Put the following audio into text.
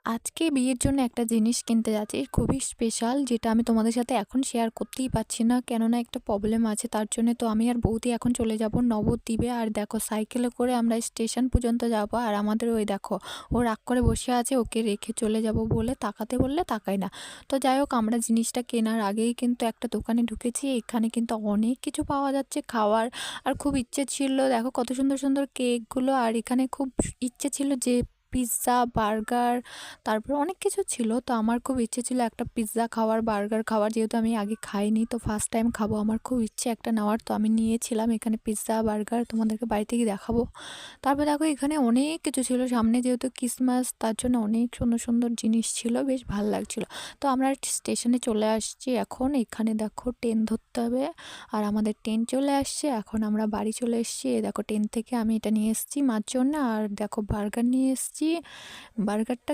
আজকে বিয়ের জন্য একটা জিনিস কিনতে যাচ্ছি খুবই স্পেশাল, যেটা আমি তোমাদের সাথে এখন শেয়ার করতেই পারছি না, কেননা একটা প্রবলেম আছে তার জন্য। তো আমি আর বৌদি এখন চলে যাব নবদ্বীপে। আর দেখো সাইকেলে করে আমরা স্টেশন পর্যন্ত যাব, আর আমাদের ওই দেখো ও রাগ করে বসে আছে, ওকে রেখে চলে যাব বলে তাকাতে বললে তাকাই না। তো যাই হোক, আমরা জিনিসটা কেনার আগেই কিন্তু একটা দোকানে ঢুকেছি। এখানে কিন্তু অনেক কিছু পাওয়া যাচ্ছে খাওয়ার। আর খুব ইচ্ছে ছিল, দেখো কত সুন্দর সুন্দর কেকগুলো। আর এখানে খুব ইচ্ছে ছিল যে পিৎজা, বার্গার, তারপরে অনেক কিছু ছিল। তো আমার খুব ইচ্ছে ছিল একটা পিৎজা খাওয়ার, বার্গার খাওয়ার, যেহেতু আমি আগে খাইনি, তো ফার্স্ট টাইম খাবো। আমার খুব ইচ্ছে একটা নেওয়ার, তো আমি নিয়েছিলাম এখানে পিৎজা, বার্গার, তোমাদেরকে বাড়িতে গিয়ে দেখাবো। তারপরে দেখো এখানে অনেক কিছু ছিল, সামনে যেহেতু ক্রিসমাস তার জন্য অনেক সুন্দর সুন্দর জিনিস ছিল, বেশ ভালো লাগছিল। তো আমরা স্টেশনে চলে আসছি এখন। এখানে দেখো ট্রেন ধরতে হবে, আর আমাদের ট্রেন চলে আসছে। এখন আমরা বাড়ি চলে এসেছি। দেখো ট্রেন থেকে আমি এটা নিয়ে এসেছি মার জন্য, আর দেখো বার্গার নিয়ে এসেছি। বার্গারটা